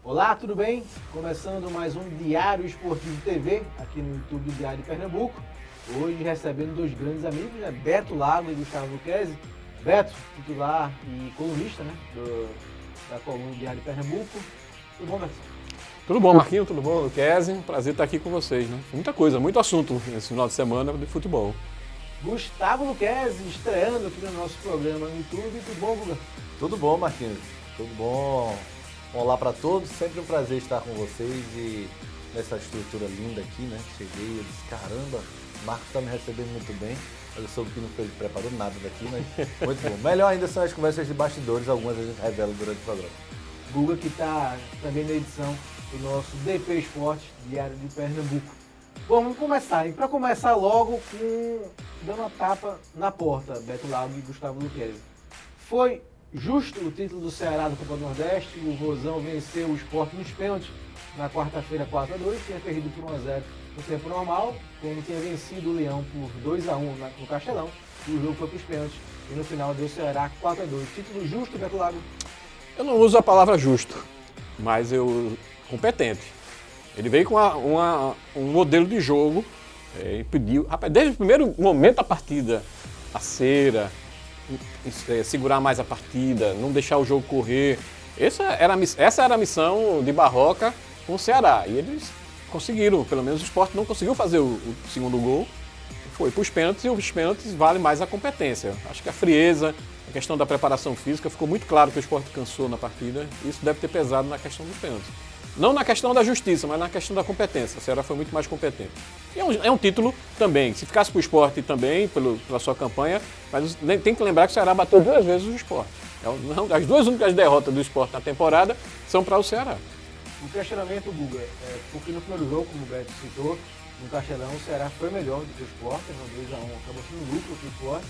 Olá, tudo bem? Começando mais um Diário Esportivo TV, aqui no YouTube do Diário de Pernambuco. Hoje recebendo dois grandes amigos, né? Beto Lago e Gustavo Luquezzi. Beto, titular e colunista, né? Da coluna do Diário de Pernambuco. Tudo bom, Beto? Tudo bom, Marquinhos? Tudo bom, Luquezzi? Prazer estar aqui com vocês, né? Muita coisa, muito assunto nesse final de semana de futebol. Gustavo Luquezzi, estreando aqui no nosso programa no YouTube. Tudo bom, Guga? Tudo bom, Marquinhos? Tudo bom? Olá para todos, sempre um prazer estar com vocês e nessa estrutura linda aqui, né? Cheguei, eu disse, caramba, o Marcos está me recebendo muito bem. Eu soube que não preparou nada daqui, mas muito bom. Melhor ainda são as conversas de bastidores, algumas a gente revela durante o programa. Guga que está também na edição do nosso DP Esporte, Diário de Pernambuco. Bom, vamos começar. E para começar logo dando uma tapa na porta, Beto Lago e Gustavo Luquezzi. Foi justo o título do Ceará do Copa do Nordeste, o Vozão venceu o Sport nos pênaltis na quarta-feira 4-2, tinha perdido por 1-0 no tempo normal, quando tinha vencido o Leão por 2-1 no Castelão, e o jogo foi para os pênaltis, e no final deu o Ceará 4-2. Título justo, Beto Lago? Eu não uso a palavra justo, mas eu competente. Ele veio com um modelo de jogo, impediu, desde o primeiro momento da partida, a cera, segurar mais a partida, não deixar o jogo correr. Essa era a missão de Barroca com o Ceará. E eles conseguiram, pelo menos o Sport não conseguiu fazer o segundo gol. Foi para os pênaltis e os pênaltis vale mais a competência. Acho que a frieza, a questão da preparação física, ficou muito claro que o Sport cansou na partida. Isso deve ter pesado na questão dos pênaltis. Não na questão da justiça, mas na questão da competência. O Ceará foi muito mais competente. E é um título também. Se ficasse para o Sport também, pela sua campanha, mas tem que lembrar que o Ceará bateu 2 vezes o Sport. As 2 únicas derrotas do Sport na temporada são para o Ceará. O questionamento, Guga, porque no primeiro jogo, como o Beto citou, no Castelão, o Ceará foi melhor do que o Sport, no 2-1 acabou sendo lucro para o Sport.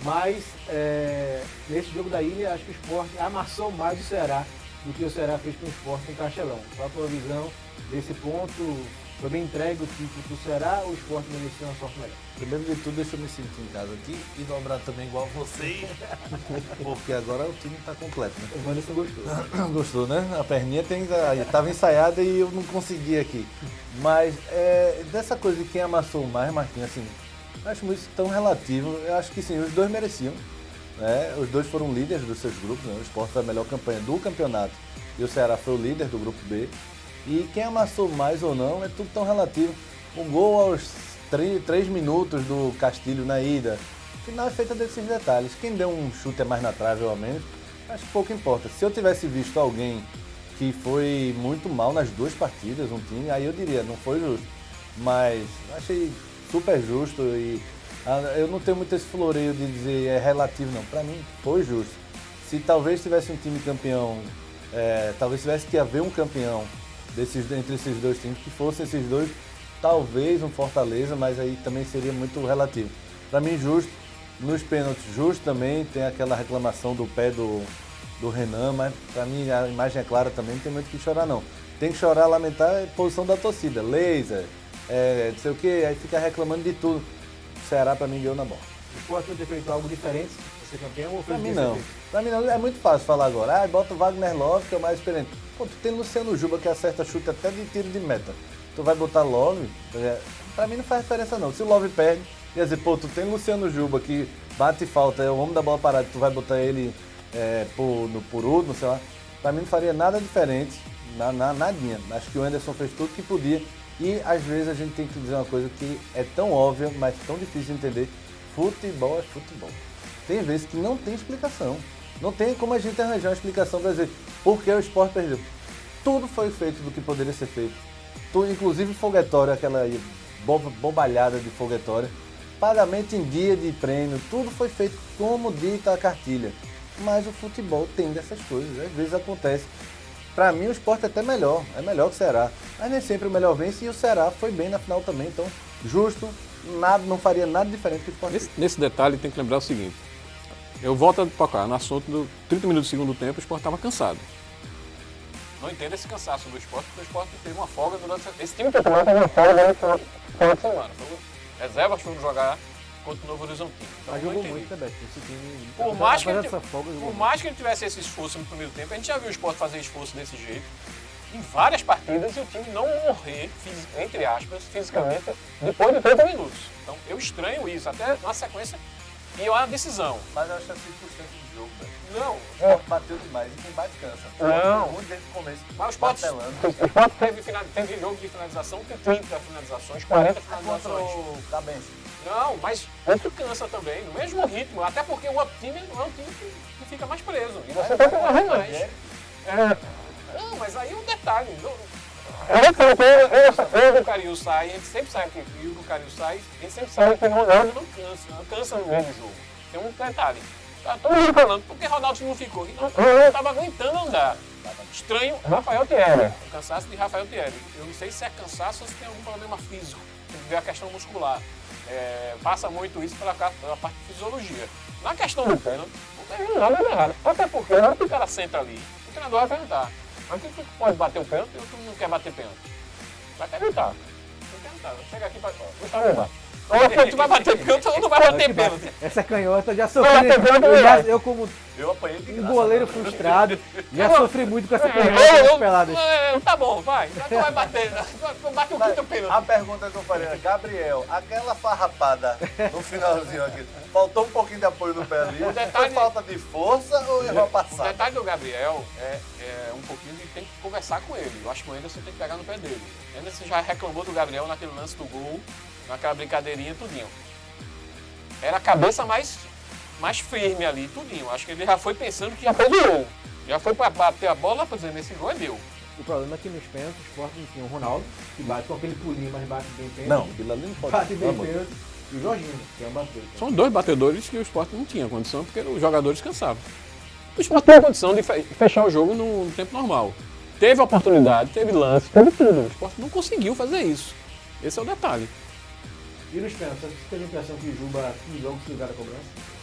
Mas nesse jogo da Ilha, acho que o Sport amassou mais o Ceará do que o Ceará fez com o Sport no Castelão. Qual a tua visão desse ponto? Foi bem entregue o título para o Ceará ou o Sport mereceu uma sorte melhor? Primeiro de tudo, deixa eu me sentir em casa aqui e dobrar também igual vocês, porque agora o time está completo, né? O Wanderson gostou. Gostou, né? A perninha estava ensaiada e eu não consegui aqui. Mas dessa coisa de quem amassou mais, Marquinhos, assim, eu acho isso tão relativo. Eu acho que sim, os dois mereciam. Né? Os dois foram líderes dos seus grupos, né? O Sport foi a melhor campanha do campeonato e o Ceará foi o líder do grupo B. E quem amassou mais ou não é tudo tão relativo. O gol aos 3 minutos do Castilho na ida, o final é feito desses detalhes. Quem deu um chute é mais na trave ou a menos, acho que pouco importa. Se eu tivesse visto alguém que foi muito mal nas 2 partidas, um time, aí eu diria, não foi justo. Mas achei super justo e eu não tenho muito esse floreio de dizer é relativo não. Para mim foi justo. Se talvez tivesse um time campeão, talvez tivesse que haver um campeão entre esses 2 times, que fossem esses 2, talvez um Fortaleza, mas aí também seria muito relativo. Para mim, justo. Nos pênaltis, justo também. Tem aquela reclamação do pé do Renan, mas para mim a imagem é clara também, não tem muito o que chorar não. Tem que chorar, lamentar a posição da torcida. Laser, não sei o que, aí fica reclamando de tudo. O Ceará, para mim, ganhou na bola. O Sport vai ter feito algo diferente para ser campeão ou foi Para mim não. Para mim não, é muito fácil falar agora. Bota o Wagner Love, que é o mais experiente. Pô, tu tem Luciano Juba, que acerta chute até de tiro de meta. Tu vai botar Love? Pra mim não faz diferença não. Se o Love perde, quer dizer, pô, tu tem Luciano Juba, que bate falta, é o homem da bola parada, tu vai botar ele por último, sei lá. Pra mim não faria nada diferente, nadinha. Acho que o Anderson fez tudo que podia. E às vezes a gente tem que dizer uma coisa que é tão óbvia, mas tão difícil de entender. Futebol é futebol. Tem vezes que não tem explicação. Não tem como a gente arranjar uma explicação para dizer por que o Sport perdeu. Tudo foi feito do que poderia ser feito. Tudo, inclusive foguetório, aquela bobalhada de foguetório. Pagamento em dia de prêmio, tudo foi feito como dita a cartilha. Mas o futebol tem dessas coisas, às vezes acontece. Para mim o Sport é até melhor, é melhor que o Ceará. Mas nem sempre o melhor vence e o Ceará foi bem na final também, então justo, não faria nada diferente que o Sport. Nesse detalhe tem que lembrar o seguinte. Eu volto para cá, no assunto do 30 minutos do segundo tempo, o Sport estava cansado. Não entendo esse cansaço do Sport, porque o Sport teve uma folga durante... Esse time teve uma folga durante o final de semana. Reservas foram jogar contra o Novo Horizontino. Então, Mas jogou muito, né, Beto? Esse time... Por mais que ele tivesse esse esforço no primeiro tempo, a gente já viu o Sport fazer esforço desse jeito. em várias partidas e o time não morrer, entre aspas, fisicamente, depois de 30 minutos. Então eu estranho isso, até na sequência e uma decisão. Mas eu acho que é 100% do jogo, velho. Não. O Sport bateu demais e quem bate cansa. Não. Muito desde o começo. Mas o Sport teve jogo de finalização com 30 finalizações, 40 Contra finalizações. o Cabense. Não, mas outro cansa também, no mesmo ritmo. Até porque o outro time é um time que fica mais preso. E você tem que correr mais. Não, mas aí é um detalhe. Eu o Cariú sai, a gente sempre sabe que o Cariú sai, a gente sempre sabe que o Ronaldo não cansa no meio do jogo. Tem um detalhe. Tá todo mundo falando, por que Ronaldo não ficou? Não estava aguentando andar. Estranho, Rafael Thierry. O cansaço de Rafael Thierry. Eu não sei se é cansaço ou se tem algum problema físico. Tem que ver a questão muscular. Passa muito isso pela parte de fisiologia. Na questão do pênalti, não tem nada errado. Até porque na hora que o cara senta ali, o treinador vai perguntar. Mas quem que pode bater o pênalti ou tu não quer bater pênalti? Vai perguntar. Vai perguntar. Chega aqui para Gustavo bate. Ou tu vai bater pênalti ou não vai bater pênalti? Essa canhota já sofri. Eu como Eu apanhei de um graça. goleiro frustrado, já sofri muito com essa canhota nas peladas. Tá bom, vai. Tu vai bater. Bate o quinto pênalti. A pergunta que eu faria é, Gabriel, aquela farrapada no finalzinho aqui, faltou um pouquinho de apoio no pé ali? Foi falta de força ou errou a O passada? detalhe do Gabriel é um pouquinho de tem que conversar com ele. Eu acho que o Anderson tem que pegar no pé dele. O Anderson já reclamou do Gabriel naquele lance do gol, naquela brincadeirinha, tudinho. Era a cabeça mais firme ali, tudinho. Acho que ele já foi pensando que já fez o gol. Já foi para bater a bola, por exemplo, esse gol é meu. O problema é que nos pênaltis o Sport não tinha o Ronaldo, que bate com aquele pulinho, mas bate bem pênalti. Não, aquilo ali não pode. Bate bem Vamos. pênalti. E o Jorginho, que é um batedor. São dois batedores que o Sport não tinha condição, porque os jogadores cansavam. O Sport tem a condição de fechar o jogo no tempo normal. Teve oportunidade, teve lance, teve tudo. O Sport não conseguiu fazer isso. Esse é o detalhe. E nos pênaltis, você teve a impressão que o Juba tinha jogo se ligar a cobrança?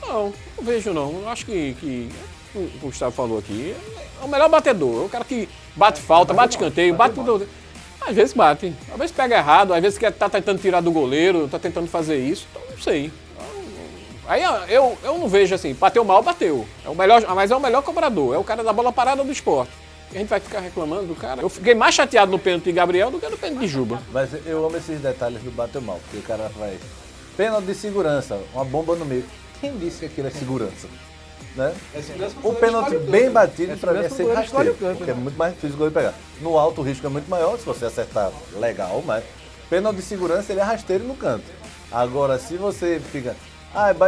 Não vejo não. Eu acho que o Gustavo falou aqui, é o melhor batedor. É o cara que bate falta, bate escanteio, bate tudo. Às vezes bate. Às vezes pega errado, às vezes tá tentando tirar do goleiro, tá tentando fazer isso. Então não sei. Aí eu não vejo assim, bateu mal, bateu. É o melhor, mas é o melhor cobrador, é o cara da bola parada do Sport. E a gente vai ficar reclamando do cara. Eu fiquei mais chateado no pênalti de Gabriel do que no pênalti de Juba. Mas eu amo esses detalhes do bateu mal, porque o cara vai. Pênalti de segurança, uma bomba no meio. Quem disse que aquilo é segurança? Né? O pênalti bem batido para mim é sempre rasteiro, porque é muito mais difícil o goleiro pegar. No alto o risco é muito maior, se você acertar legal, mas pênalti de segurança ele é rasteiro no canto. Agora, se você fica...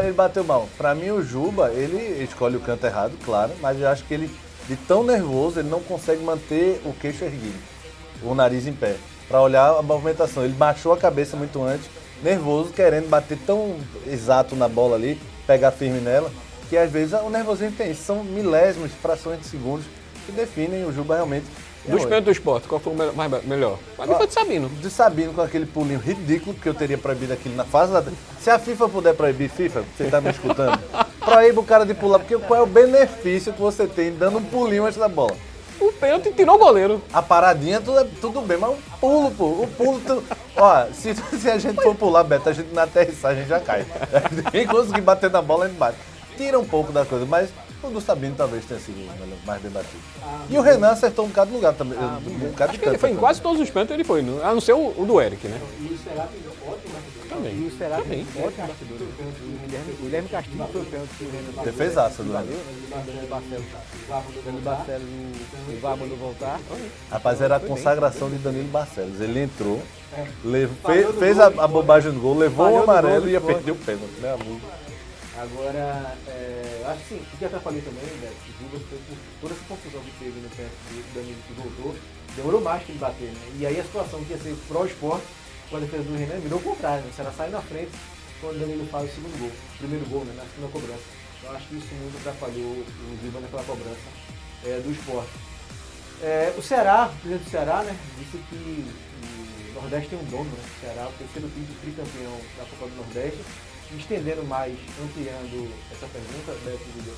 ele bateu mal. Para mim o Juba, ele escolhe o canto errado, claro, mas eu acho que ele, de tão nervoso, ele não consegue manter o queixo erguido, o nariz em pé, para olhar a movimentação. Ele baixou a cabeça muito antes, nervoso, querendo bater tão exato na bola ali, pegar firme nela, que às vezes o nervosismo tem isso. São milésimos, frações de segundos que definem o Juba realmente. Dos pênaltis do Sport, qual foi o melhor? Mas foi de Sabino. De Sabino com aquele pulinho ridículo, que eu teria proibido aquilo na fase da... Se a FIFA puder proibir, FIFA, você tá me escutando? Proíba o cara de pular, porque qual é o benefício que você tem dando um pulinho antes da bola? O pênalti tirou o goleiro. A paradinha tudo bem, mas o pulo, pô. O pulo. Ó, se a gente for pular, Beto, a gente na aterrissagem já cai. Quem conseguir bater na bola, a gente bate. Tira um pouco da coisa, mas o do Sabino talvez tenha sido mais bem batido. E o Renan acertou um bocado de lugar também. Um bocado Acho de que ele canto foi em também. quase todos os pênaltis, ele foi, a não ser o do Eric, né? E o Será tem ótimo batedor. Também. E o Será Também. tem ótimo batedor. O Guilherme Castilho foi o pênalti que o Renan Defesaça do Renan. Dani Barcelos, o VAR mandou voltar. Rapaz, era a consagração de Danilo Barcelos. Ele entrou, fez a bobagem no gol, levou o amarelo e ia perder o pênalti, né, amigo? Agora, eu acho que sim, o que atrapalhou também, né, o Juba foi por toda essa confusão que teve no pênalti do Danilo que voltou, demorou mais que ele bater, né? E aí a situação que ia ser pró-Sport, com a defesa do Renan, virou o contrário, né? O Ceará sai na frente quando o Danilo faz o segundo gol, o primeiro gol, né, na segunda cobrança. Então acho que isso muito atrapalhou o Juba naquela cobrança do Sport. O Ceará, o presidente do Ceará, né, disse que o Nordeste tem um dono, né? O Ceará, o terceiro título tricampeão da Copa do Nordeste. Estendendo mais, ampliando essa pergunta, Beto Vida,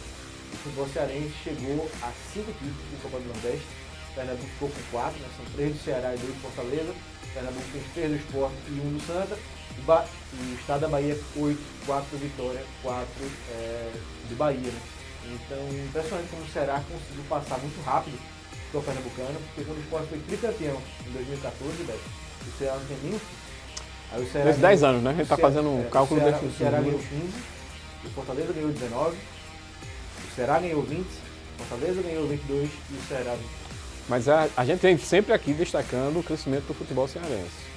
o futebol cearense chegou a 5 títulos de Copa do Nordeste. O Pernambuco ficou com 4, né? São 3 do Ceará e 2 do Fortaleza. O Pernambuco tem 3 do Sport e 1 do Santa. O estado da Bahia, 8, 4 do Vitória, 4 do Bahia. Né? Então, impressionante como o Ceará conseguiu passar muito rápido futebol pernambucano, porque quando o Sport foi tricampeão em 2014, Beto, o Ceará não tem nenhum. Aí o Ceará Nesses 10 anos, né? A gente está fazendo um cálculo desse. O Ceará ganhou 15, o Fortaleza ganhou 19, o Ceará ganhou 20, o Fortaleza ganhou 22 e o Ceará 20. Mas a gente vem sempre aqui destacando o crescimento do futebol cearense.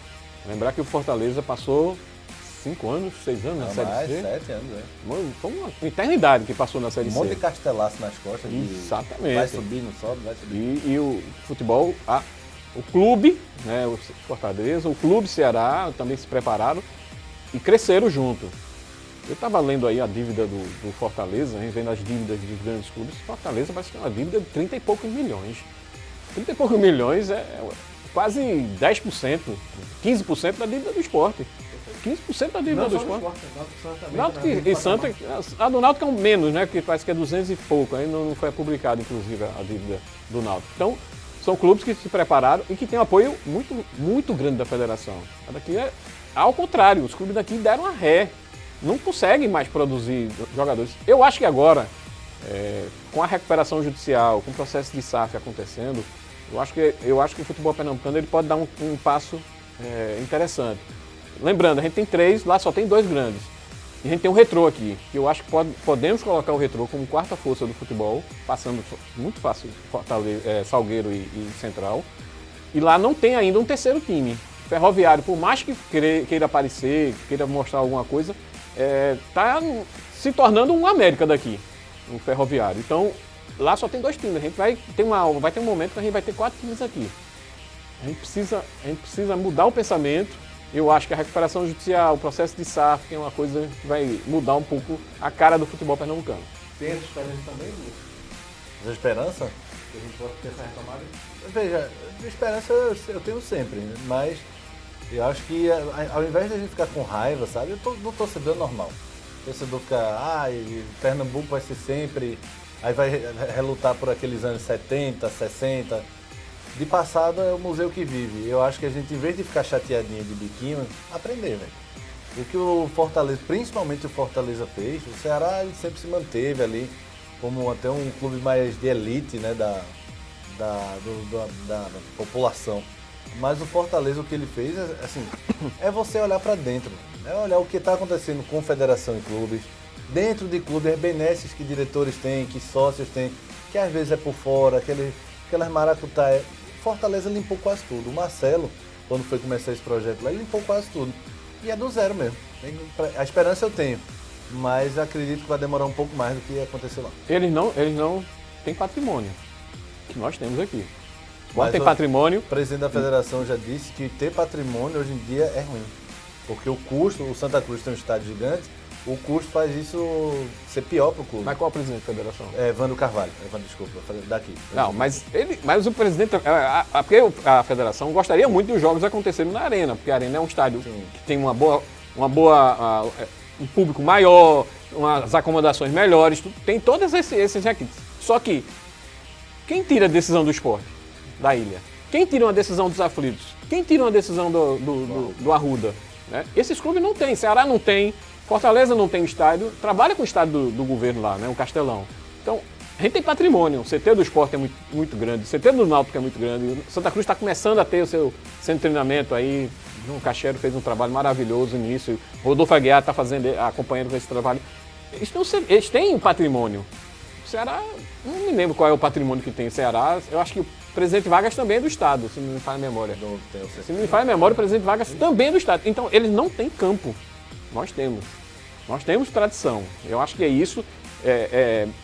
Lembrar que o Fortaleza passou 5 anos, 6 anos na Série mais, C. 7 anos, né? Foi uma eternidade que passou na Série Um C. monte de castelaço nas costas. Exatamente. Vai subir, não sobe, vai subir. E o futebol, o clube, né, o Fortaleza, o clube Ceará também se prepararam e cresceram junto. Eu estava lendo aí a dívida do Fortaleza, a gente vendo as dívidas dos grandes clubes. Fortaleza parece que é uma dívida de 30 e poucos milhões. 30 e poucos milhões é quase 10%, 15% da dívida do esporte. 15% da dívida do esporte. Náutico e Santa, a do Náutico é um menos, né? Porque parece que é 200 e pouco, ainda não foi publicado, inclusive, a dívida do Náutico. Então, são clubes que se prepararam e que têm apoio muito, muito grande da federação. A daqui é ao contrário, os clubes daqui deram a ré. Não conseguem mais produzir jogadores. Eu acho que agora, com a recuperação judicial, com o processo de SAF acontecendo, eu acho que o futebol pernambucano ele pode dar um passo interessante. Lembrando, a gente tem 3, lá só tem 2 grandes. E a gente tem o Retrô aqui, que eu acho que podemos colocar o Retrô como quarta força do futebol, passando muito fácil Salgueiro e Central. E lá não tem ainda um terceiro time. Ferroviário, por mais que queira aparecer, queira mostrar alguma coisa, está se tornando um América daqui, um Ferroviário. Então, lá só tem 2 times. A gente vai ter um momento que a gente vai ter 4 times aqui. A gente precisa mudar o pensamento. Eu acho que a recuperação judicial, o processo de SAF, que é uma coisa que vai mudar um pouco a cara do futebol pernambucano. Tem essa esperança também, Luiz? Essa esperança? Que a gente pode ter essa retomada? Veja, esperança eu tenho sempre, né? Mas eu acho que ao invés de a gente ficar com raiva, sabe? No torcedor é normal. O torcedor fica, Pernambuco vai ser sempre, aí vai relutar por aqueles anos 70, 60. De passado é o museu que vive. Eu acho que a gente, em vez de ficar chateadinho de biquinho, aprender, velho. O que o Fortaleza, principalmente o Fortaleza fez, o Ceará ele sempre se manteve ali como até um clube mais de elite, né, da população. Mas o Fortaleza, o que ele fez, assim, é você olhar para dentro, é olhar o que está acontecendo com federação e clubes, dentro de clubes, as benesses que diretores têm, que sócios têm, que às vezes é por fora, aquelas maracutaias. Fortaleza limpou quase tudo. O Marcelo, quando foi começar esse projeto lá, ele limpou quase tudo. E é do zero mesmo. A esperança eu tenho, mas acredito que vai demorar um pouco mais do que aconteceu lá. Eles não têm patrimônio, que nós temos aqui. Quando Mas tem patrimônio... O presidente da federação já disse que ter patrimônio hoje em dia é ruim. Porque o custo, o Santa Cruz tem um estádio gigante, o custo faz isso ser pior para o clube. Mas qual é o presidente da federação? Evandro Carvalho. Desculpa, daqui. Não, mas o presidente... Porque a federação gostaria muito de os jogos acontecerem na Arena, porque a Arena é um estádio que tem um público maior, umas acomodações melhores, tem todos esses requisitos. Só que, quem tira a decisão do esporte, da ilha? Quem tira uma decisão dos aflitos? Quem tira uma decisão do Arruda? Né? Esses clubes não têm, Ceará não tem, Fortaleza não tem estádio, trabalha com o estádio do governo lá, né? O Castelão. Então, a gente tem patrimônio, o CT do esporte é muito, muito grande, o CT do Náutico é muito grande, Santa Cruz está começando a ter o seu centro de treinamento aí, João Cachero fez um trabalho maravilhoso no início, Rodolfo Aguiar está acompanhando com esse trabalho. Eles têm um patrimônio. O Ceará, não me lembro qual é o patrimônio que tem o Ceará, eu acho que o presidente Vargas também é do estado, se não me falha a memória. Se não me falha a memória, o presidente Vargas também é do estado. Então, eles não têm campo. Nós temos. Nós temos tradição. Eu acho que é isso.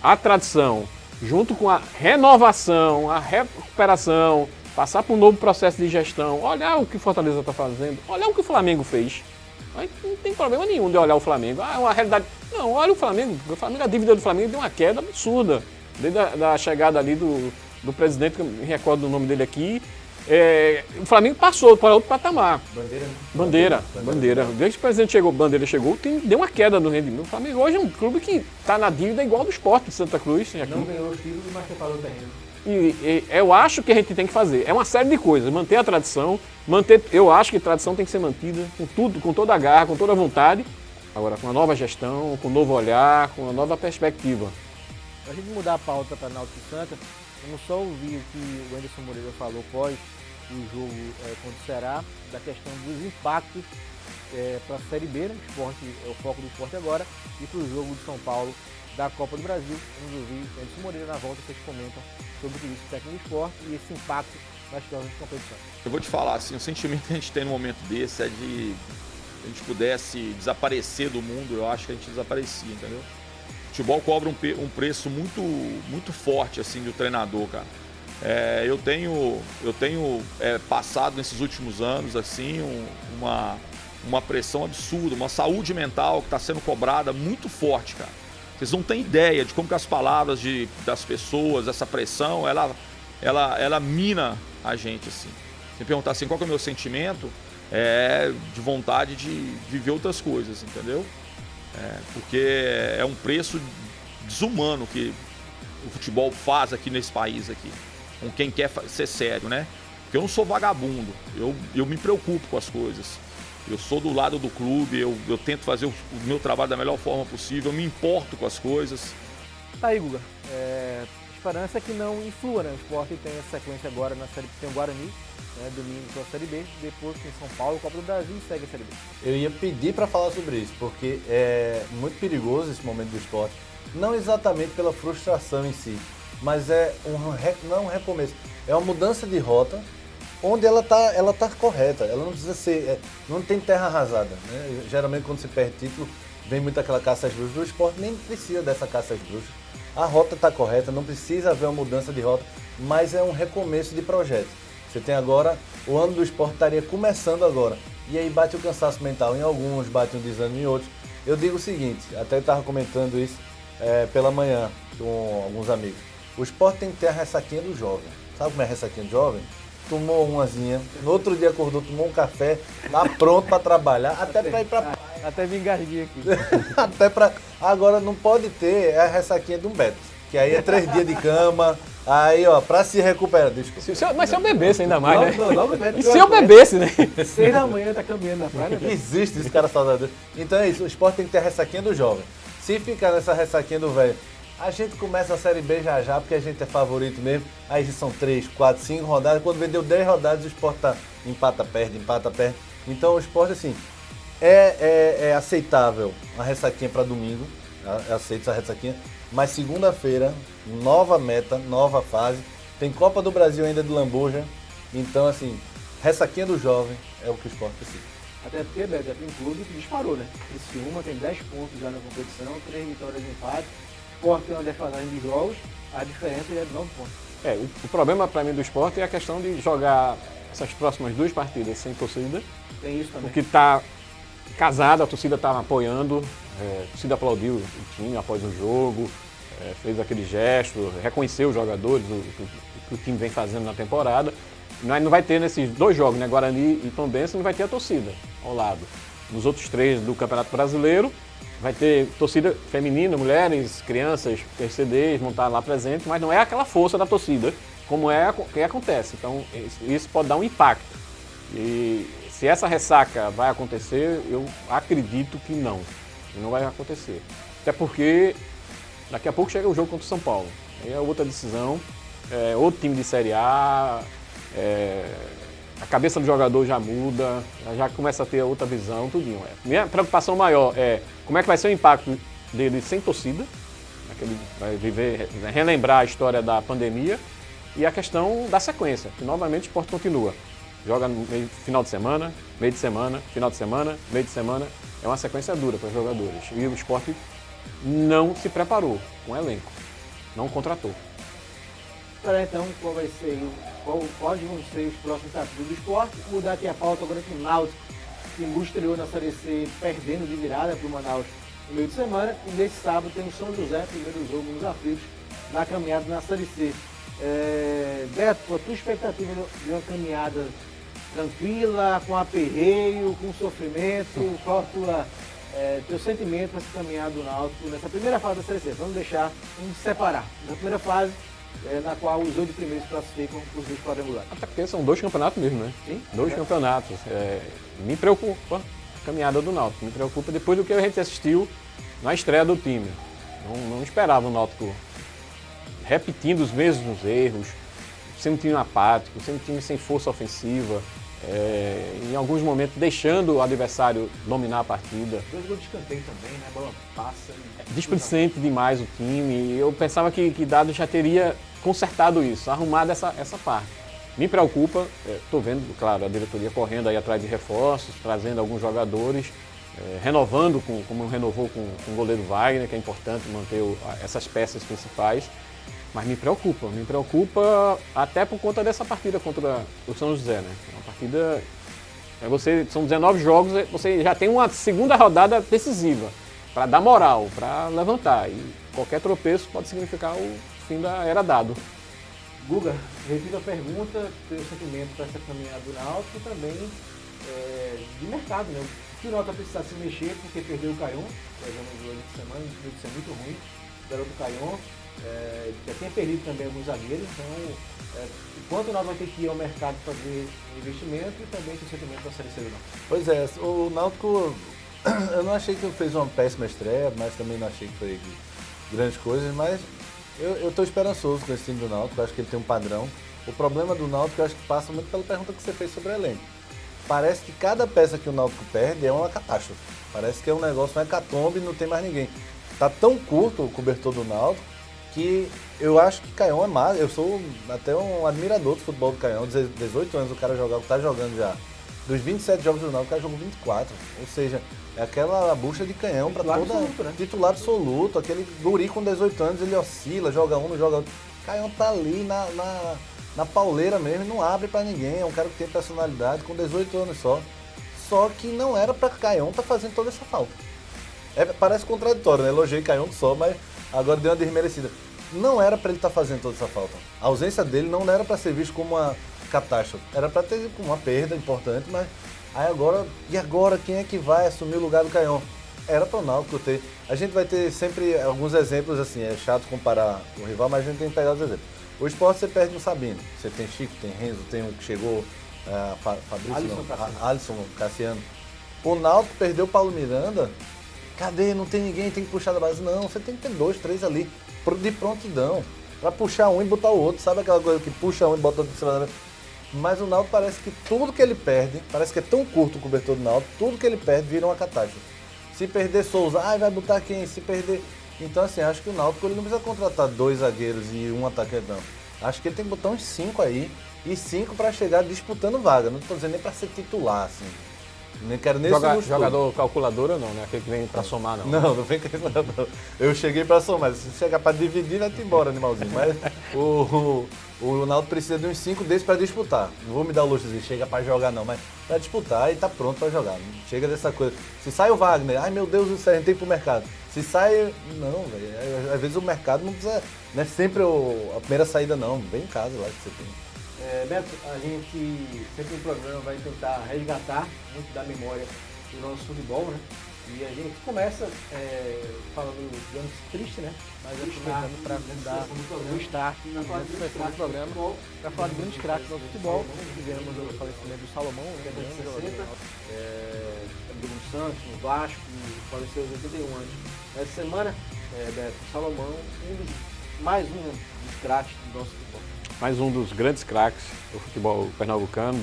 A tradição, junto com a renovação, a recuperação, passar por um novo processo de gestão, olhar o que o Fortaleza está fazendo, olhar o que o Flamengo fez. Aí não tem problema nenhum de olhar o Flamengo. É uma realidade. Não, olha o Flamengo. A dívida do Flamengo deu uma queda absurda. Desde a chegada ali do presidente, que eu me recordo do nome dele aqui. O Flamengo passou para outro patamar. Bandeira. Desde que o presidente Bandeira chegou, deu uma queda no rendimento. O Flamengo hoje é um clube que está na dívida igual do Sport de Santa Cruz. Aqui. Não ganhou os títulos, mas preparou o terreno. E eu acho que a gente tem que fazer. É uma série de coisas. Manter a tradição. Eu acho que a tradição tem que ser mantida com tudo, com toda a garra, com toda a vontade. Agora, com uma nova gestão, com um novo olhar, com uma nova perspectiva. Para a gente mudar a pauta para Náutico e Santa, Vamos só ouvir o que o Anderson Moreira falou pós o jogo contra o Ceará, da questão dos impactos para a Série B, né? O esporte, é o foco do esporte agora, e para o jogo de São Paulo da Copa do Brasil. Vamos ouvir o Anderson Moreira. Na volta vocês comentam sobre tudo isso, o técnico do esporte e esse impacto nas próximas competições. Eu vou te falar, assim, o sentimento que a gente tem num momento desse é de a gente pudesse desaparecer do mundo, eu acho que a gente desaparecia, entendeu? O futebol cobra um preço muito forte, assim, do treinador, cara. Eu tenho passado nesses últimos anos, assim, uma pressão absurda, uma saúde mental que está sendo cobrada muito forte, cara. Vocês não têm ideia de como que as palavras das pessoas, essa pressão, ela mina a gente, assim. Se me perguntar assim, qual que é o meu sentimento, de vontade de viver outras coisas, entendeu? Porque é um preço desumano que o futebol faz aqui nesse país, aqui, com quem quer ser sério, né? Porque eu não sou vagabundo, eu me preocupo com as coisas. Eu sou do lado do clube, eu tento fazer o meu trabalho da melhor forma possível, eu me importo com as coisas. Tá aí, Guga. A esperança é que não influa, né? O esporte tem essa sequência agora na Série B, tem o Guarani, né? Domingo pela Série B, depois tem São Paulo, Copa do Brasil e segue a Série B. Eu ia pedir para falar sobre isso, porque é muito perigoso esse momento do esporte. Não exatamente pela frustração em si, mas não um recomeço. É uma mudança de rota, onde ela tá correta. Ela não precisa ser... não tem terra arrasada, né? Geralmente, quando você perde título, vem muito aquela caça às bruxas. O esporte nem precisa dessa caça às bruxas. A rota está correta, não precisa haver uma mudança de rota, mas é um recomeço de projeto. Você tem agora... O ano do esporte estaria começando agora. E aí bate o cansaço mental em alguns, bate um desânimo em outros. Eu digo o seguinte, até estava comentando isso pela manhã com alguns amigos. O esporte tem que ter a ressaquinha do jovem. Sabe como é a ressaquinha do jovem? Tomou umazinha, no outro dia acordou, tomou um café, tá pronto para trabalhar, até para ir para... Até me engasguei aqui. Até para... Agora não pode ter a ressaquinha de um Beto, que aí é 3 dias de cama, aí ó, para se recuperar. Desculpa. Mas se eu bebesse ainda mais, né? Beto, E se eu bebesse, né? 6 da manhã tá caminhando na praia, né, Beto? Existe esse cara saudável. Então é isso, o esporte tem que ter a ressaquinha do jovem. Se ficar nessa ressaquinha do velho, a gente começa a Série B já, porque a gente é favorito mesmo. Aí são 3, 4, 5 rodadas. Quando vendeu 10 rodadas, o esporte tá empata, perde. Então o esporte, assim, é aceitável a ressaquinha para domingo. Aceito essa ressaquinha. Mas segunda-feira, nova meta, nova fase. Tem Copa do Brasil ainda de Lambuja. Então, assim, ressaquinha do jovem é o que o esporte precisa. Até porque, Beto, já tem um clube que disparou, né? Criciúma tem 10 pontos já na competição, 3 vitórias e empate. O esporte tem uma defasagem de jogos, a diferença já é de 9 pontos. O problema para mim do esporte é a questão de jogar essas próximas 2 partidas sem torcida. Tem isso também. O que está casado, a torcida está apoiando, a torcida aplaudiu o time após o jogo, fez aquele gesto, reconheceu os jogadores, o que o time vem fazendo na temporada. Não vai ter nesses 2 jogos, né, Guarani e Tombense, não vai ter a torcida ao lado. Nos outros 3 do Campeonato Brasileiro, vai ter torcida feminina, mulheres, crianças, PCDs, vão estar lá presentes, mas não é aquela força da torcida, como é o que acontece. Então, isso pode dar um impacto. E se essa ressaca vai acontecer, eu acredito que não vai acontecer. Até porque daqui a pouco chega o jogo contra o São Paulo. Aí é outra decisão, outro time de Série A, a cabeça do jogador já muda, já começa a ter outra visão, tudinho. Minha preocupação maior é como é que vai ser o impacto dele sem torcida, ele vai relembrar a história da pandemia, e a questão da sequência, que novamente o esporte continua. Joga no final de semana, meio de semana, final de semana, meio de semana. É uma sequência dura para os jogadores. E o esporte não se preparou com o elenco, não contratou. Espera então quais vão ser os próximos desafios do esporte. Mudar aqui a pauta agora com o Náutico, que estreou na Série C perdendo de virada para o Manaus no meio de semana. E nesse sábado tem o São José, primeiro jogo nos aflitos, na caminhada na Série C. Beto, a tua expectativa de uma caminhada tranquila, com aperreio, com sofrimento, qual teu sentimento para essa caminhada do Náutico nessa primeira fase da Série C? Vamos separar. Na primeira fase, na qual os 8 primeiros se classificam para os 2 quadrangulares. Até porque são 2 campeonatos mesmo, né? Sim. 2 campeonatos. Me preocupa a caminhada do Náutico. Me preocupa depois do que a gente assistiu na estreia do time. Não esperava o Náutico repetindo os mesmos erros, sendo um time apático, sendo um time sem força ofensiva, em alguns momentos deixando o adversário dominar a partida. 2 gols de escanteio também, né? A bola passa. Displicente demais o time. Eu pensava que Dado já teria consertado isso, arrumado essa parte. Me preocupa, estou vendo, claro, a diretoria correndo aí atrás de reforços, trazendo alguns jogadores, renovando, como renovou com o goleiro Wagner, que é importante manter essas peças principais. Mas me preocupa até por conta dessa partida contra o São José, né? É uma partida, são 19 jogos, você já tem uma segunda rodada decisiva, para dar moral, para levantar. E qualquer tropeço pode significar o fim da era Dado. Guga, repito a pergunta, teu sentimento para essa caminhada do Náutico e também de mercado, né? O que o Náutico vai precisar se mexer porque perdeu o Caion, no jogo de semana, um jogo de ser muito ruim, o garoto Caion, já tem perdido também alguns zagueiros, então enquanto nós vamos ter que ir ao mercado fazer investimento e também tem sentimento da Série C do Náutico. Pois é, o Náutico, eu não achei que fez uma péssima estreia, mas também não achei que foi grandes coisas, mas eu estou esperançoso com esse time do Náutico, eu acho que ele tem um padrão. O problema do Náutico eu acho que passa muito pela pergunta que você fez sobre o elenco. Parece que cada peça que o Náutico perde é uma catástrofe, parece que é um negócio, um hecatombe e não tem mais ninguém. Tá tão curto o cobertor do Náutico que eu acho que Caion é mais. Eu sou até um admirador do futebol do Caion. 18 anos o cara tá jogando já. Dos 27 jogos do Náutico, o cara jogou 24. Ou seja, é aquela bucha de canhão para toda. Absoluto, né? Titular absoluto. Aquele guri com 18 anos, ele oscila, joga um, não joga outro. Caion tá ali na pauleira mesmo e não abre para ninguém. É um cara que tem personalidade com 18 anos só. Só que não era para Caion tá fazendo toda essa falta. Parece contraditório, né? Elogiei Caion só, mas agora deu uma desmerecida. Não era para ele estar fazendo toda essa falta. A ausência dele não era para ser visto como uma catástrofe. Era para ter uma perda importante, mas agora quem é que vai assumir o lugar do Caion? Era para o Náutico ter. A gente vai ter sempre alguns exemplos assim, é chato comparar o rival, mas a gente tem que pegar os exemplos. O Sport você perde no Sabino. Você tem Chico, tem Renzo, tem um que chegou, Fabrício, Alisson Cassiano. O Náutico perdeu o Paulo Miranda. Cadê? Não tem ninguém, tem que puxar da base. Não, você tem que ter 2, 3 ali, de prontidão, pra puxar um e botar o outro. Sabe aquela coisa que puxa um e bota outro em cima da mesa? Mas o Náutico parece que tudo que ele perde, parece que é tão curto o cobertor do Náutico, tudo que ele perde vira uma catástrofe. Se perder Souza, vai botar quem? Se perder... Então assim, acho que o Náutico ele não precisa contratar 2 zagueiros e um atacante, não. Acho que ele tem que botar uns 5 aí, e 5 pra chegar disputando vaga. Não tô dizendo nem pra ser titular, assim. Nem quero nesse Jogador calculadora não, né? Aquele que vem pra somar, não. Não vem com isso não. Eu cheguei pra somar. Se chegar pra dividir, vai-te embora, animalzinho. Mas o Náutico precisa de uns 5 desses pra disputar. Não vou me dar o luxo de dizer, chega pra jogar não, mas pra disputar e tá pronto pra jogar. Chega dessa coisa. Se sai o Wagner, ai meu Deus do céu, a gente tem que ir pro mercado. Se sai, não, velho. Às vezes o mercado não precisa, não é sempre a primeira saída não. Vem em casa lá que você tem. Beto, a gente sempre no programa vai tentar resgatar muito da memória do nosso futebol, né? E a gente começa falando de anos tristes, né? Mas aproveitando para dar o start do programa, para falar de grandes craques do futebol. Tivemos o falecimento do Salomão, né? Bruno Santos, no Vasco, faleceu aos 81 anos. Essa semana, Beto, Salomão, mais um dos craques do nosso futebol. Mais um dos grandes craques do futebol pernambucano,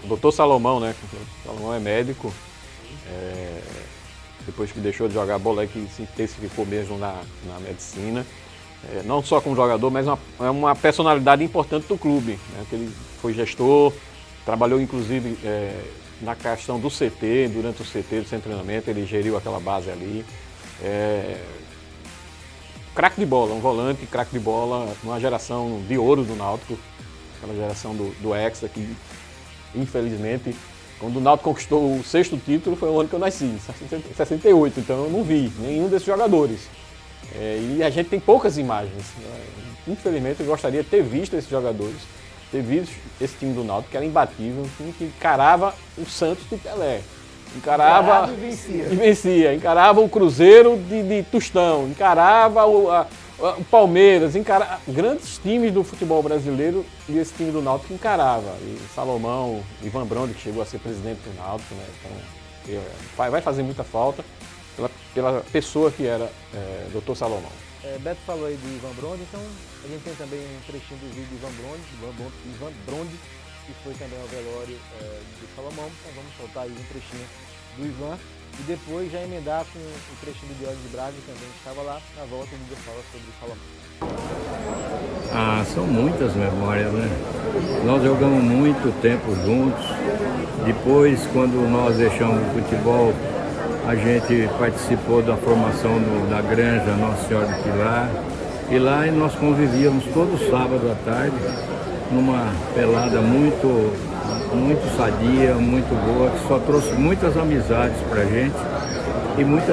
doutor Salomão, né? O Salomão é médico, depois que deixou de jogar bola, que se intensificou mesmo na medicina. Não só como jogador, mas é uma personalidade importante do clube, né? Que ele foi gestor, trabalhou inclusive na questão do CT, durante o CT, do centro de treinamento, ele geriu aquela base ali. Craque de bola, um volante, craque de bola, uma geração de ouro do Náutico, aquela geração do Hexa, que infelizmente, quando o Náutico conquistou o 6º título, foi o ano que eu nasci, em 68, então eu não vi nenhum desses jogadores. E a gente tem poucas imagens. Infelizmente, eu gostaria de ter visto esses jogadores, ter visto esse time do Náutico, que era imbatível, um time que encarava o Santos de Pelé. Encarava e vencia, encarava o Cruzeiro de Tostão, encarava o Palmeiras, grandes times do futebol brasileiro e esse time do Náutico encarava. E Salomão, Ivan Brondi, que chegou a ser presidente do Náutico, né? Então vai fazer muita falta pela pessoa que era Dr. Salomão. Beto falou aí do Ivan Brondi, então a gente tem também um trechinho do vídeo do Ivan Brondi, que foi também ao velório do Salomão. Então vamos soltar aí um trechinho do Ivan e depois já emendar com o trechinho do Diógenes Braga, que também estava lá. Na volta o Guga fala sobre o Salomão. Ah, são muitas memórias, né? Nós jogamos muito tempo juntos. Depois, quando nós deixamos o futebol, a gente participou da formação da Granja Nossa Senhora do Pilar. E lá nós convivíamos todo sábado à tarde, numa pelada muito sadia, muito boa, que só trouxe muitas amizades pra gente e muito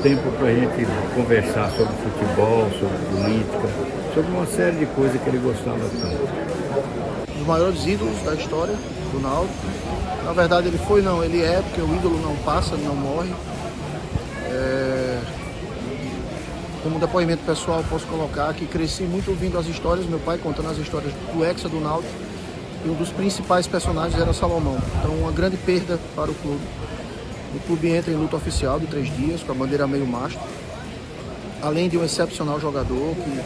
tempo para a gente conversar sobre futebol, sobre política, sobre uma série de coisas que ele gostava tanto. Um dos maiores ídolos da história do Náutico. Na verdade ele é, porque o ídolo não passa, não morre. Como depoimento pessoal posso colocar que cresci muito ouvindo as histórias, meu pai contando as histórias do Hexa do Náutico, e um dos principais personagens era Salomão. Então uma grande perda para o clube. O clube entra em luta oficial de 3 dias, com a bandeira meio mastro. Além de um excepcional jogador, que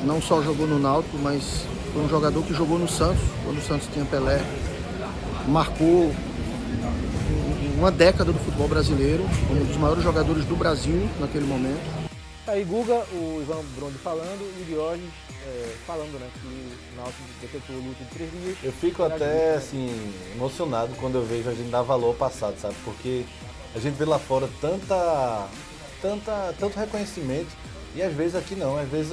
não só jogou no Náutico, mas foi um jogador que jogou no Santos, quando o Santos tinha Pelé. Marcou uma década do futebol brasileiro, como um dos maiores jogadores do Brasil naquele momento. Aí Guga, o Ivan Brondi falando e o Diógenes falando, né, que o Náutico decretou luta de 3 dias. Eu fico até assim emocionado quando eu vejo a gente dar valor ao passado, sabe? Porque a gente vê lá fora tanto reconhecimento e às vezes aqui não, às vezes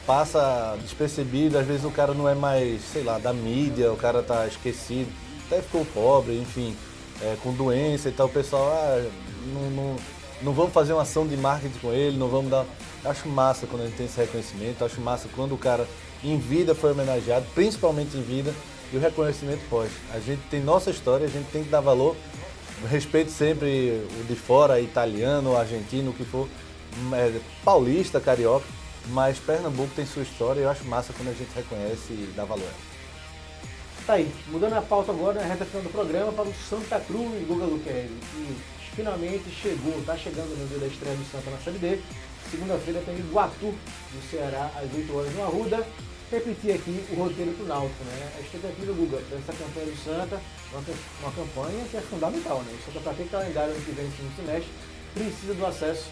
passa despercebido, às vezes o cara não é mais, sei lá, da mídia, o cara tá esquecido, até ficou pobre, enfim, com doença e tal, o pessoal, não vamos fazer uma ação de marketing com ele, não vamos dar... Acho massa quando a gente tem esse reconhecimento, acho massa quando o cara em vida foi homenageado, principalmente em vida, e o reconhecimento pós. A gente tem nossa história, a gente tem que dar valor, respeito sempre o de fora, italiano, argentino, o que for, paulista, carioca, mas Pernambuco tem sua história e eu acho massa quando a gente reconhece e dá valor. Tá aí, mudando a pauta agora, na reta final do programa, para o Santa Cruz e Guga Luquezzi, que finalmente está chegando no dia da estreia do Santa na Série D. Segunda-feira tem Iguatu, do Ceará, às 8 horas no Arruda. Repetir aqui o roteiro pro Náutico, né? A expectativa, Guga, dessa campanha do Santa, uma campanha que é fundamental, né? O Santa, para ter calendário ano que vem no segundo semestre, precisa do acesso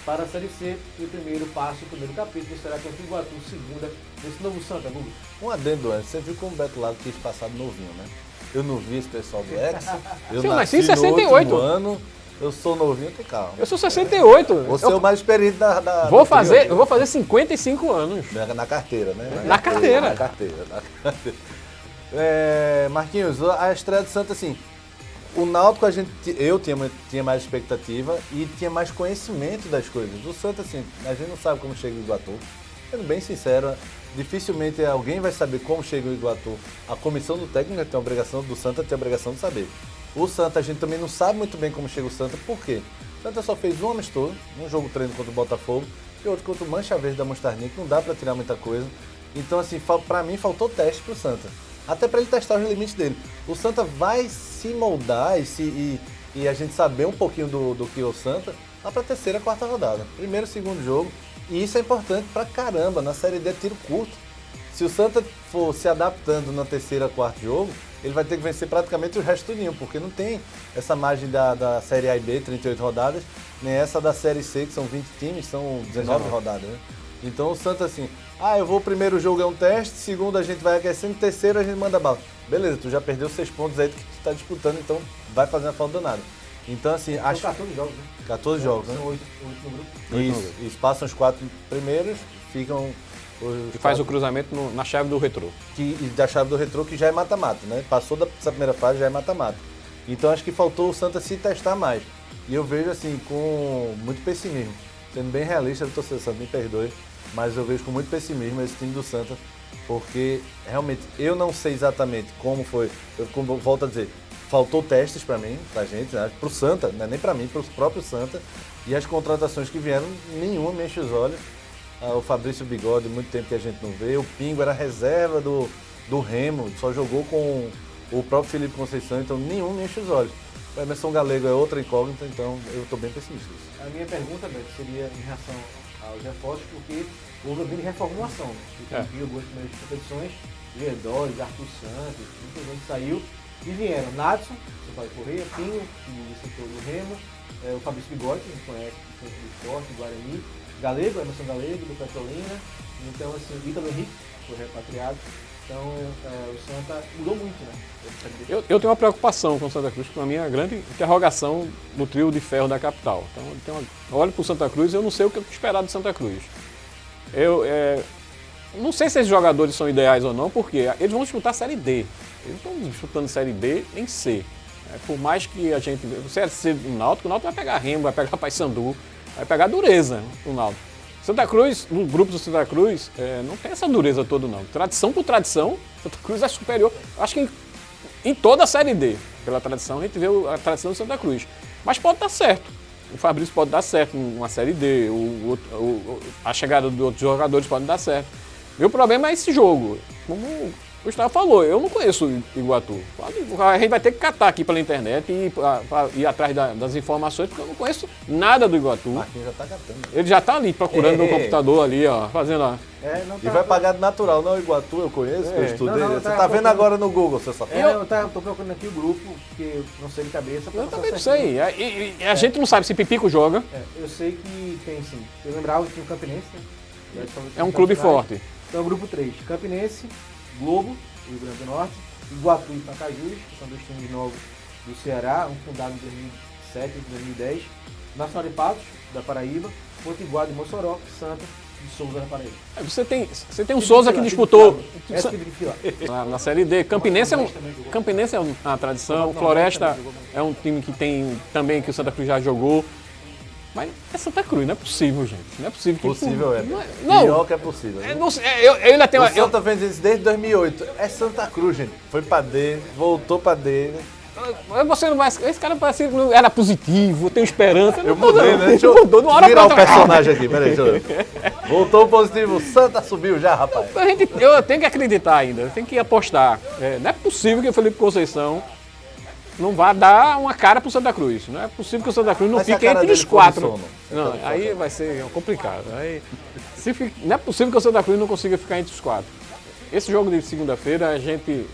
para a Série C, e o primeiro passo, o primeiro capítulo será contra o Iguatu, segunda, nesse novo Santa, Guga. Um adendo antes, você viu como o Beto Lago quis passar novinho, né? Eu não vi esse pessoal do Hexa, eu nasci em 68. No ano, eu sou novinho, tem calma. Eu sou 68. Você é o mais experiente da eu vou fazer 55 anos. Na carteira, né? Na carteira. Na carteira. Marquinhos, a estreia do Santa, assim, o Náutico eu tinha mais expectativa e tinha mais conhecimento das coisas. O Santa, assim, a gente não sabe como chega o Iguatu. Sendo bem sincero, dificilmente alguém vai saber como chega o Iguatu. A comissão do técnico tem a obrigação, do Santa tem a obrigação de saber. O Santa, a gente também não sabe muito bem como chega o Santa, por quê? O Santa só fez um amistoso, um jogo treino contra o Botafogo e outro contra o Mancha Verde da Mostarninha, que não dá pra tirar muita coisa. Então, assim, pra mim faltou teste pro Santa. Até pra ele testar os limites dele. O Santa vai se moldar e a gente saber um pouquinho do que é o Santa lá pra terceira, quarta rodada. Primeiro, segundo jogo. E isso é importante pra caramba. Na Série D é tiro curto. Se o Santa for se adaptando na terceira, quarto jogo, ele vai ter que vencer praticamente o resto do ninho, porque não tem essa margem da Série A e B, 38 rodadas, nem essa da Série C, que são 20 times, são 19 rodadas, né? Então o Santa assim, eu vou, o primeiro jogo é um teste, segundo a gente vai aquecendo, terceiro a gente manda bala. Beleza, tu já perdeu 6 pontos aí que tu tá disputando, então vai fazer uma falta danada. Então assim, acho... São 14 jogos, né? 14 jogos, né? São 8 no grupo. Isso, passam os 4 primeiros, ficam... E faz o cruzamento na chave do retrô. Da chave do retrô, que já é mata-mata, né? Passou dessa primeira fase, já é mata-mata. Então acho que faltou o Santa se testar mais. E eu vejo assim, com muito pessimismo. Sendo bem realista, o torcedor do Santa me perdoe, mas eu vejo com muito pessimismo esse time do Santa, porque realmente eu não sei exatamente como foi. Como volto a dizer, faltou testes pra mim, pra gente, né? Pro Santa, não é nem pra mim, pro próprio Santa. E as contratações que vieram, nenhuma me enche os olhos. O Fabrício Bigode, muito tempo que a gente não vê. O Pingo era reserva do Remo, só jogou com o próprio Felipe Conceição, então nenhum me enche os olhos. O Emerson Galego é outra incógnita, então eu estou bem pessimista. A minha pergunta, Beto, seria em relação aos reforços, porque houve uma grande reformulação, né? Porque viu algumas primeiras competições, Verdores, Arthur Santos, muita gente saiu e vieram Nadson, Sampaio Correia, Pinho, do setor do Remo, o Fabrício Bigode, que a gente conhece, do Esporte, do Guarani, Galego, Emerson Galego, do Petrolina, então assim, Ítalo Henrique, foi repatriado. Então, o Santa mudou muito, né? Eu tenho uma preocupação com o Santa Cruz, com a minha grande interrogação no trio de ferro da capital. Então, eu olho para o Santa Cruz e eu não sei o que eu esperar do Santa Cruz. Eu não sei se esses jogadores são ideais ou não, porque eles vão disputar a Série D. Eles não estão disputando Série B em C. Por mais que a gente... Você é do Náutico, o Náutico vai pegar Remo, vai pegar Paysandu, vai pegar dureza o Náutico. Santa Cruz, no grupo do Santa Cruz, não tem essa dureza toda não. Tradição por tradição, Santa Cruz é superior. Acho que em toda a Série D, pela tradição, a gente vê a tradição do Santa Cruz. Mas pode dar certo. O Fabrício pode dar certo numa Série D, a chegada de outros jogadores pode dar certo. Meu problema é esse jogo. Como o Gustavo falou, eu não conheço o Iguatu. A gente vai ter que catar aqui pela internet e ir atrás das informações, porque eu não conheço nada do Iguatu. Marquinhos já tá catando. Ele já tá ali procurando no computador ali, ó, fazendo a... E vai pagar de natural, não, o Iguatu eu conheço, que eu estudei. Não, Você tá vendo agora no Google, seu safado. Eu tô procurando aqui o grupo, porque eu não sei de cabeça. Eu também não sei. E a gente não sabe se Pipico joga. Eu sei que tem sim. Eu lembrava que tinha o Campinense, né? É um clube forte. Então, grupo 3, Campinense, Globo, Rio Grande do Norte, Iguatu e Pacajus, que são dois times novos do Ceará, um fundado em 2007 e 2010, Nacional de Patos, da Paraíba, Potiguar de Mossoró, Santa de Souza, da Paraíba. Você tem um Souza que disputou na Série D. Campinense é uma tradição, Floresta é um time que tem também, que o Santa Cruz já jogou. Mas é Santa Cruz, não é possível, gente. Não é possível que... Possível, Não. Pior que é possível. Eu ainda tenho... O Santa fez isso desde 2008. É Santa Cruz, gente. Foi pra D, voltou pra D. Você não vai... Esse cara parece que não era positivo, tem esperança. Eu mudei, né? Deixa eu mudou de uma hora virar o pra outra. personagem aqui, peraí. Deixa eu ver. Voltou positivo, Santa subiu já, rapaz. Eu tenho que acreditar ainda, eu tenho que apostar. Não é possível que o Felipe Conceição não vá dar uma cara pro Santa Cruz. Não é possível que o Santa Cruz não fique entre os 4. Não, aí vai ser complicado. Não é possível que o Santa Cruz não consiga ficar entre os 4. Esse jogo de segunda-feira, a gente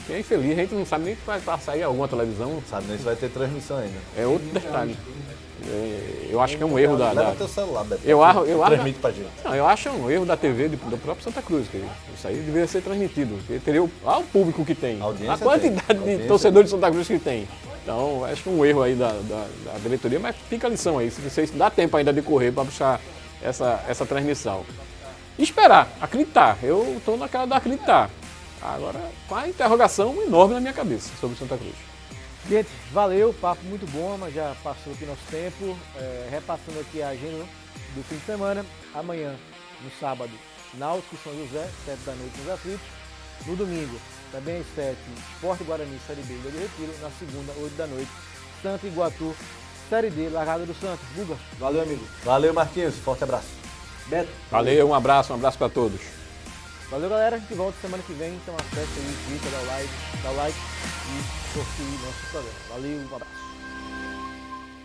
é infeliz, a gente não sabe nem que vai sair alguma televisão. Não sabe nem se vai ter transmissão ainda. É outro detalhe. Eu acho que é um erro da... Leva teu celular, Beto. Transmite pra gente. Não, eu acho um erro da TV do próprio Santa Cruz. Que isso aí deveria ser transmitido. Porque teria o público que tem. A quantidade de torcedores de Santa Cruz que tem. Então, acho que é um erro aí da diretoria, mas fica a lição aí. Se vocês dá tempo ainda de correr para puxar essa transmissão. E esperar, acreditar. Eu estou naquela da acreditar. Agora, com a interrogação enorme na minha cabeça sobre o Santa Cruz. Gente, valeu, papo muito bom, mas já passou aqui nosso tempo. Repassando aqui a agenda do fim de semana. Amanhã, no sábado, Náutico e São José, 7 da noite nos Aflitos. No domingo, também às 7, Sport Guarani, Série B, Ilha do Retiro. Na segunda, 8 da noite, Santa e Iguatu, Série D, Largada do Santos. Guga. Valeu, amigo. Valeu, Marquinhos. Forte abraço. Beto. Valeu, um abraço para todos. Valeu, galera. A gente volta semana que vem. Então acesse aí o Twitter, dá o like e curte o nosso programa. Valeu, um abraço.